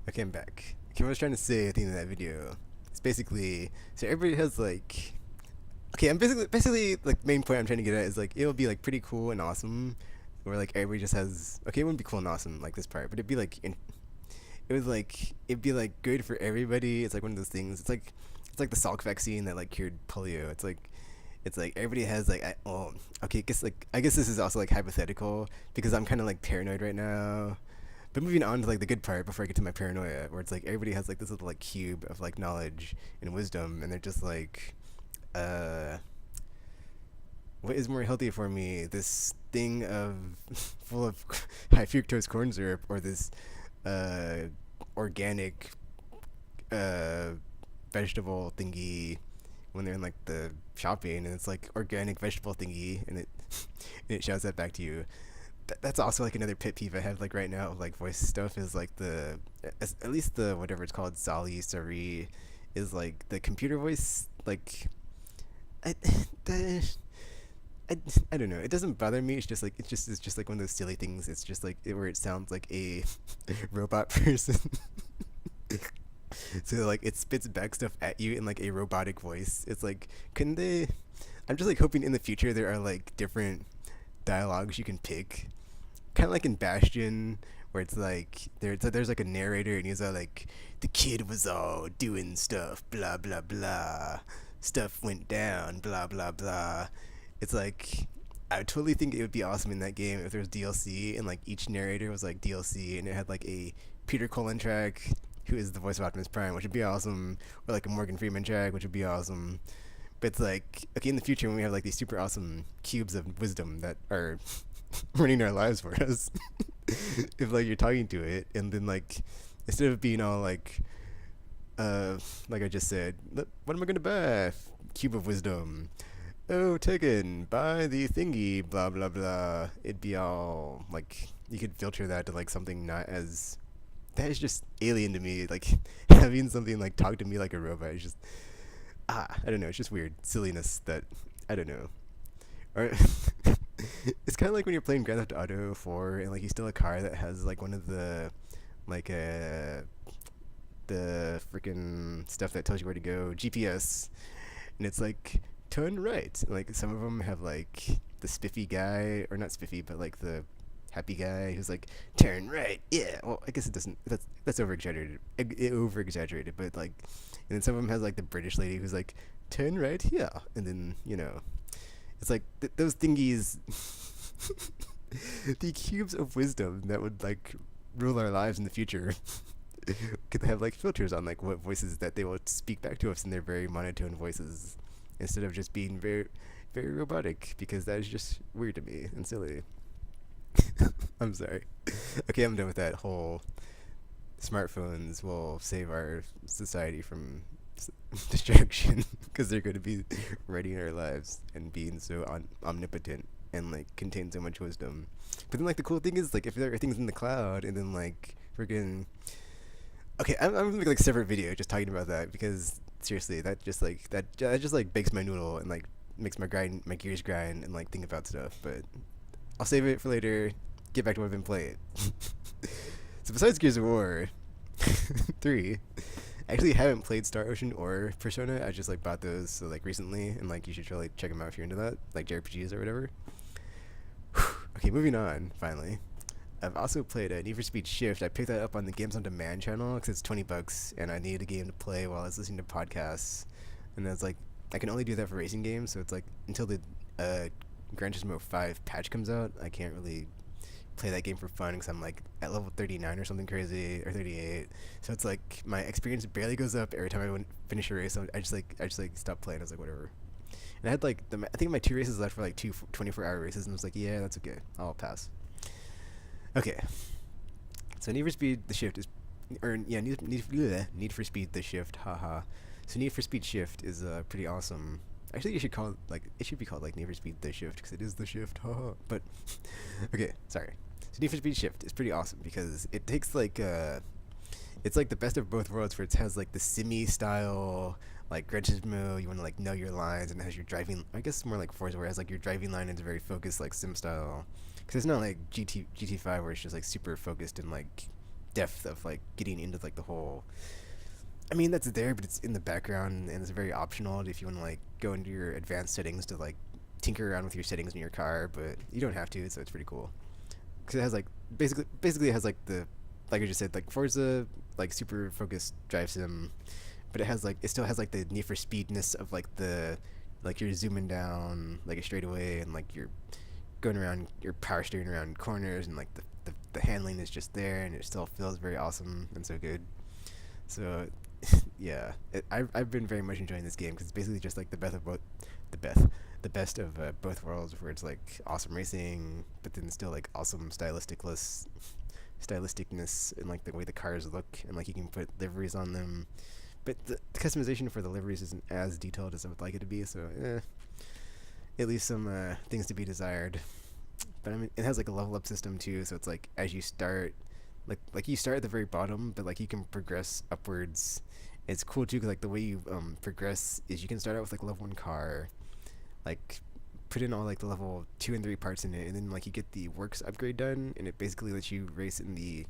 Okay, I'm back. Okay, what I was trying to say at the end of that video, it's basically so everybody has like okay, I'm basically like main point I'm trying to get at is like it'll be like pretty cool and awesome, where like everybody just has okay, it wouldn't be cool and awesome like this part, but it'd be like it was like it'd be like good for everybody. It's like one of those things. It's like the Salk vaccine that like cured polio. It's like everybody has like well okay, I guess this is also like hypothetical because I'm kind of like paranoid right now. But moving on to like the good part before I get to my paranoia, where it's like everybody has like this little like cube of like knowledge and wisdom, and they're just like, uh, what is more healthy for me? This thing of full of high fructose corn syrup, or this uh, organic uh, vegetable thingy when they're in like the shopping, and it's like organic vegetable thingy, and it and it shouts that back to you. That's also like another pet peeve I have like right now of like voice stuff is like the at least the whatever it's called Sali Sari is like the computer voice like I, the, I, I don't know, it doesn't bother me. It's just like one of those silly things. It's just like where it sounds like a robot person. So like it spits back stuff at you in like a robotic voice. It's like couldn't they I'm just like hoping in the future there are like different dialogues you can pick, kind of like in Bastion, where it's like there's like a narrator and he's all like, the kid was all doing stuff, blah blah blah, stuff went down, blah blah blah. It's like I would totally think it would be awesome in that game if there was DLC and like each narrator was like DLC and it had like a Peter Cullen track, who is the voice of Optimus Prime, which would be awesome, or like a Morgan Freeman track, which would be awesome. But it's like, okay, in the future when we have like these super awesome cubes of wisdom that are running our lives for us, if like you're talking to it, and then like instead of being all like I just said, what am I gonna buy? Cube of wisdom. Oh, Tekken, buy the thingy, blah blah blah. It'd be all like you could filter that to like something not as that is just alien to me. Like having something like talk to me like a robot is just I don't know. It's just weird silliness that I don't know. Or it's kind of like when you're playing Grand Theft Auto 4 and like you steal a car that has like one of the like the freaking stuff that tells you where to go, GPS, and it's like turn right. Like some of them have like the spiffy guy, or not spiffy, but like the happy guy who's like turn right. Yeah. Well, I guess it doesn't. That's over exaggerated. Over exaggerated, but like, and then some of them has like the British lady who's like turn right here, and then it's like those thingies, the cubes of wisdom that would like rule our lives in the future. Could have like filters on like what voices that they will speak back to us in their very monotone voices, instead of just being very robotic, because that is just weird to me and silly. I'm sorry. Okay, I'm done with that whole smartphones will save our society from destruction because they're going to be writing our lives and being so omnipotent and like contain so much wisdom. But then like the cool thing is like if there are things in the cloud and then like freaking okay, I'm gonna make like a separate video just talking about that, because seriously that just like bakes my noodle and like makes my gears grind and like think about stuff. But I'll save it for later. Get back to what I've been playing. So besides Gears of War 3, I actually haven't played Star Ocean or Persona. I just like bought those so like recently, and like you should try like check them out if you're into that, like JRPGs or whatever. Okay, moving on. Finally, I've also played Need for Speed Shift. I picked that up on the Games on Demand channel because it's $20, and I needed a game to play while I was listening to podcasts. And that's like I can only do that for racing games, so it's like until the Gran Turismo 5 patch comes out, I can't really play that game for fun because I'm like at level 39 or something crazy, or 38. So it's like my experience barely goes up every time I finish a race. So I just like stop playing. I was like whatever. And I had like I think my 2 races left for like 24-hour races, and I was like yeah, that's okay. I'll pass. Okay. So Need for Speed the Shift is or yeah, Need for Speed the Shift, haha. So Need for Speed Shift is pretty awesome. Actually, you should call it like it should be called like Need for Speed the Shift because it is the Shift, haha. But okay, sorry. So Need for Speed Shift is pretty awesome because it takes like it's like the best of both worlds, where it has like the simmy style like Gran Turismo, you want to like know your lines, and it has your driving. I guess more like Forza, where it has like your driving line is very focused like sim style. Because it's not like GT5 where it's just like super focused and like depth of like getting into like the whole. I mean, that's there, but it's in the background and it's very optional if you want to like go into your advanced settings to like tinker around with your settings in your car, but you don't have to, so it's pretty cool. Because it has like basically it has like the like I just said like Forza like super focused drive sim, but it still has like the Need for Speedness of like the like you're zooming down like a straightaway and like you're going around, you're power steering around corners, and like the handling is just there, and it still feels very awesome and so good. So yeah, I've been very much enjoying this game because it's basically just like the best of both, the best, the best of both worlds, where it's like awesome racing, but then still like awesome stylisticness in like the way the cars look, and like you can put liveries on them, but the customization for the liveries isn't as detailed as I would like it to be. So at least some things to be desired. But I mean, it has like a level up system too, so it's like as you start, like you start at the very bottom, but like you can progress upwards. It's cool too, cause like the way you progress is you can start out with like level 1 car, like put in all like the level 2 and 3 parts in it, and then like you get the works upgrade done, and it basically lets you race in the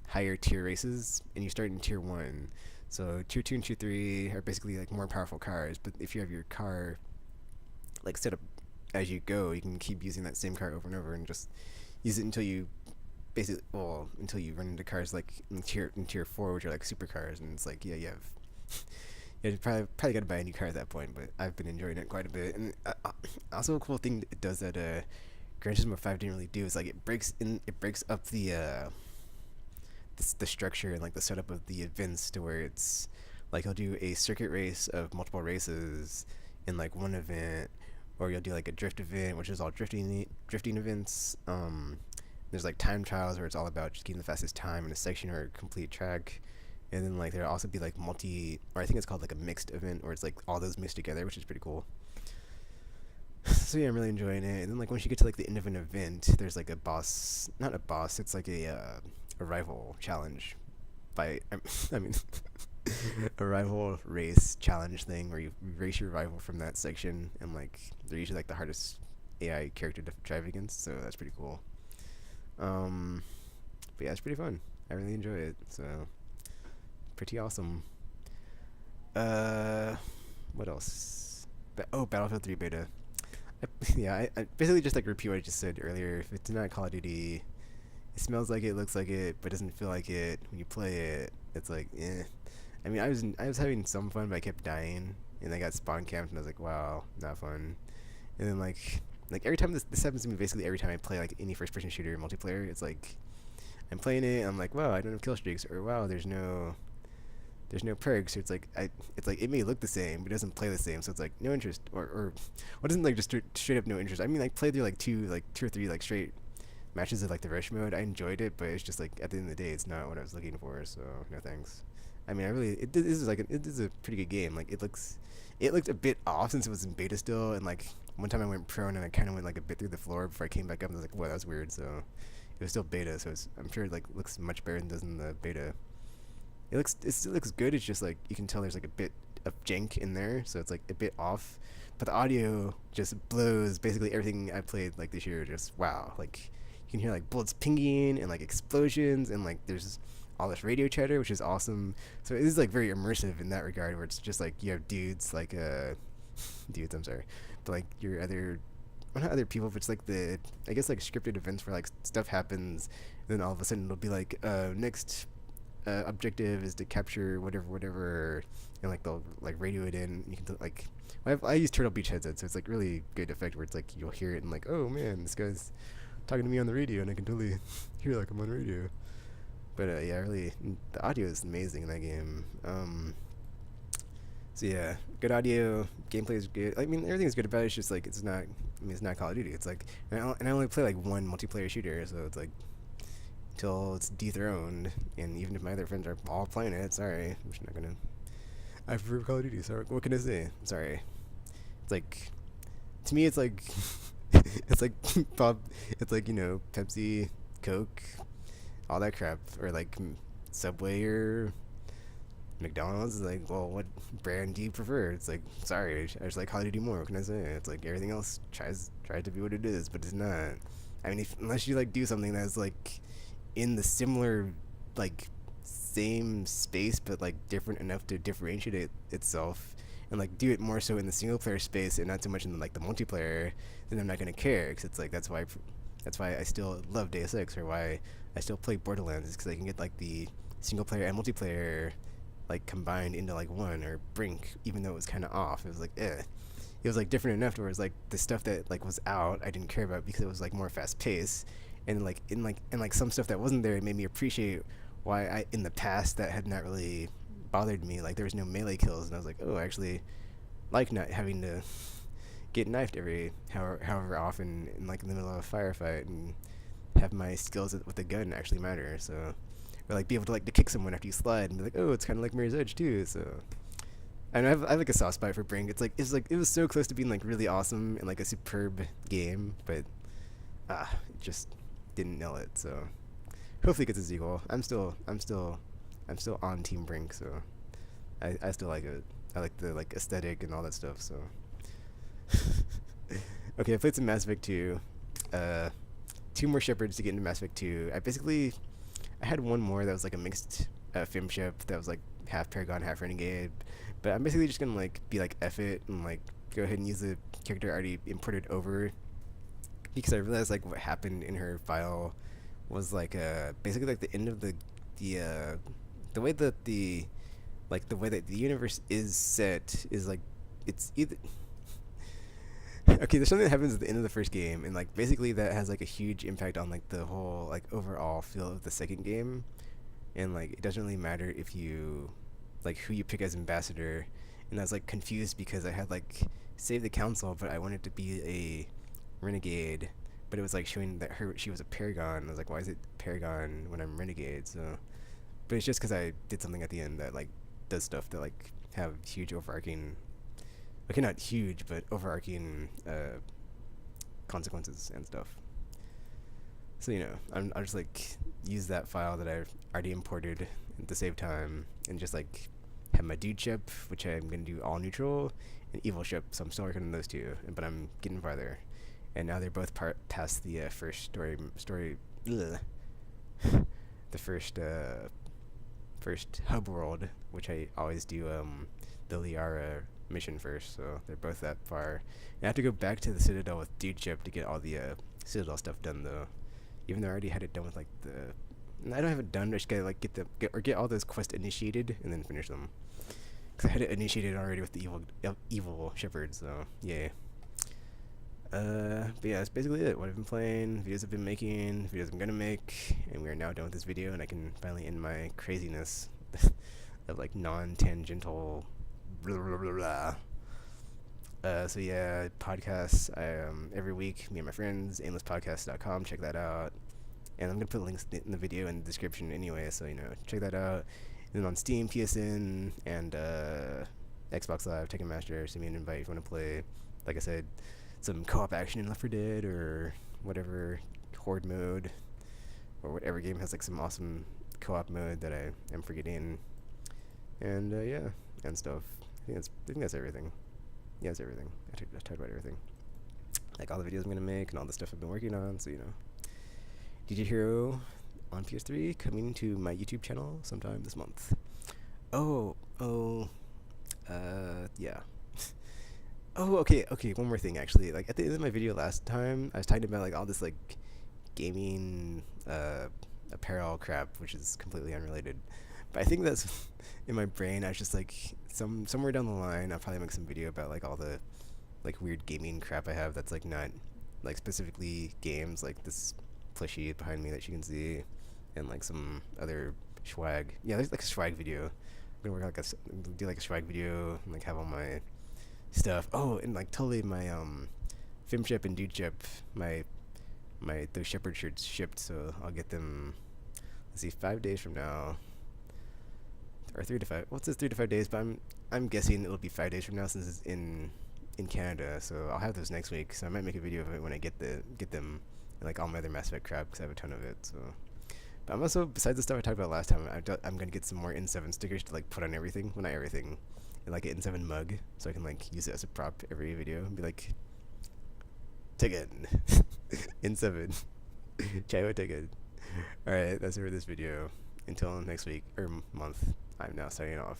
higher tier races, and you start in tier 1. So tier 2 and tier 3 are basically like more powerful cars, but if you have your car like set up as you go, you can keep using that same car over and over and just use it until you basically until you run into cars like in tier 4, which are like supercars, and it's like yeah, you have yeah, you probably got to buy a new car at that point. But I've been enjoying it quite a bit, and also a cool thing it does that Gran Turismo 5 didn't really do is like it breaks up the structure and like the setup of the events to where it's like you'll do a circuit race of multiple races in like one event, or you'll do like a drift event, which is all drifting events. There's like time trials where it's all about just getting the fastest time in a section or a complete track, and then like there'll also be like or I think it's called like a mixed event, where it's like all those mixed together, which is pretty cool. So yeah, I'm really enjoying it. And then like once you get to like the end of an event, there's like not a boss, it's like a rival challenge by I mean a rival race challenge thing where you race your rival from that section, and like they're usually like the hardest AI character to drive against, so that's pretty cool. Um, but yeah, it's pretty fun. I really enjoy it, so pretty awesome. Uh, what else? Battlefield 3 beta. I basically just like repeat what I just said earlier. If it's not Call of Duty, it smells like it, looks like it, but doesn't feel like it. When you play it, it's like, eh. I mean, I was having some fun, but I kept dying, and I got spawn camped, and I was like, wow, not fun. And then like every time this happens to me, basically every time I play like any first person shooter multiplayer, it's like I'm playing it, I'm like, wow, I don't have kill streaks, or wow, there's no perks, or it's like it may look the same, but it doesn't play the same, so it's like no interest, or what isn't like just straight up no interest. I mean, like played through like two or three like straight matches of like the rush mode. I enjoyed it, but it's just like at the end of the day, it's not what I was looking for. So no thanks. I mean, this is like it is a pretty good game. Like it looked a bit off since it was in beta still, and like one time I went prone and I kind of went like a bit through the floor before I came back up, and I was like, whoa, that was weird. So it was still beta, so I'm sure it like looks much better than it does in the beta. It still looks good. It's just like you can tell there's like a bit of jank in there, so it's like a bit off. But the audio just blows basically everything I played like this year. Just wow, like you can hear like bullets pinging and like explosions, and like there's all this radio chatter, which is awesome. So it is like very immersive in that regard, where it's just like you have dudes like dudes. I'm sorry, but like your other. Well, not other people, but it's like I guess like scripted events where like stuff happens, and then all of a sudden it'll be like next objective is to capture whatever, and like they'll like radio it in. You can like I use Turtle Beach headset, so it's like really good effect where it's like you'll hear it and like, oh man, this guy's talking to me on the radio, and I can totally hear like I'm on radio. But yeah, really, the audio is amazing in that game. So yeah, good audio, gameplay is good. I mean, everything's good about it. It's just like it's not. I mean, it's not Call of Duty. It's like, and I only play like one multiplayer shooter, so it's like till it's dethroned. And even if my other friends are all playing it, sorry, I'm just not gonna. I prefer Call of Duty. Sorry, what can I say? Sorry. It's like, to me, it's like, it's like pop. It's like Pepsi, Coke, all that crap, or like Subway or McDonald's. Is like, well, what brand do you prefer? It's like, sorry, I just like Call of Duty more. What can I say? It's like everything else tries to be what it is, but it's not. I mean, unless you like do something that's like in the similar like same space but like different enough to differentiate itself, and like do it more so in the single player space and not so much in like the multiplayer, then I'm not gonna care, because it's like that's why I still love Deus Ex, or why I still play Borderlands, is because I can get like the single player and multiplayer like combined into like one, or Brink, even though it was kind of off. It was like it was like different enough to where it's like the stuff that like was out I didn't care about because it was like more fast paced, and like some stuff that wasn't there, it made me appreciate why I in the past that had not really bothered me. Like there was no melee kills, and I was like, oh, I actually like not having to get knifed every however often in like in the middle of a firefight, and have my skills with the gun actually matter. So, or like be able to like to kick someone after you slide and be like, oh, it's kind of like Mirror's Edge too. So I know I have like a soft spot for Brink. It was so close to being like really awesome and like a superb game, but it just didn't nail it. So hopefully it gets a sequel. I'm still on Team Brink, so I still like it. I like the like aesthetic and all that stuff. So okay, I played some Mass Effect 2. 2 more shepherds to get into Mass Effect 2. I had one more that was like a mixed fem ship that was like half Paragon, half Renegade. But I'm basically just gonna like be like F it and like go ahead and use the character I already imported over, because I realized like what happened in her file was like basically like the end of the way that the way that the universe is set is like it's either okay, there's something that happens at the end of the first game, and like basically that has like a huge impact on like the whole like overall feel of the second game, and like it doesn't really matter if you like who you pick as ambassador. And I was like confused because I had like saved the council, but I wanted to be a renegade, but it was like showing that she was a paragon. I was like, why is it paragon when I'm renegade? So, but it's just because I did something at the end that like does stuff that like have huge overarching, okay, not huge, but overarching consequences and stuff. So I'll just like use that file that I've already imported to save time, and just like have my dude ship, which I'm gonna do all neutral, and evil ship. So I'm still working on those two, but I'm getting farther. And now they're both past the first story, ugh, the first hub world, which I always do the Liara mission first. So they're both that far. And I have to go back to the Citadel with dude ship to get all the Citadel stuff done though. Even though I already had it done with like I don't have it done. I just gotta like get all those quests initiated and then finish them. Cause I had it initiated already with the evil shepherd. So yeah. But yeah, that's basically it. What I've been playing, videos I've been making, videos I'm gonna make, and we are now done with this video, and I can finally end my craziness of like non-tangential blah blah blah blah. So yeah, podcasts. Every week, me and my friends, aimlesspodcast.com. Check that out. And I'm gonna put links in the video and the description anyway, so check that out. And then on Steam, PSN, and Xbox Live, Tekken Master, send me an invite if you want to play. Like I said, some co-op action in Left 4 Dead or whatever, Horde mode, or whatever game has like some awesome co-op mode that I am forgetting. And yeah, and stuff. I think that's everything. Yeah, that's everything. I talked about everything. Like all the videos I'm gonna make and all the stuff I've been working on. So DJ Hero on PS3 coming to my YouTube channel sometime this month. Yeah. Oh, okay, one more thing actually. Like at the end of my video last time, I was talking about like all this like gaming apparel crap, which is completely unrelated. But I think that's in my brain. I was just like somewhere down the line, I'll probably make some video about like all the like weird gaming crap I have that's like not like specifically games, like this plushie behind me that you can see, and like some other swag. Yeah, there's like a swag video. I'm gonna do like a swag video and like have all my stuff. Oh, and like totally my fem ship and dude ship, my those shepherd shirts shipped, so I'll get them. Let's see, 5 days from now, or 3 to 5. Well, it says 3 to 5 days, but I'm guessing it'll be 5 days from now since it's in Canada. So I'll have those next week. So I might make a video of it when I get them, and like all my other Mass Effect crap, because I have a ton of it. So, but I'm also, besides the stuff I talked about last time, I'm gonna get some more N7 stickers to like put on everything. Well, not everything. And like an N7 mug, so I can like use it as a prop every video and be like, Tekken, N7, Chaiwo Tekken. Alright, that's it for this video, until next week or month, I'm now signing off.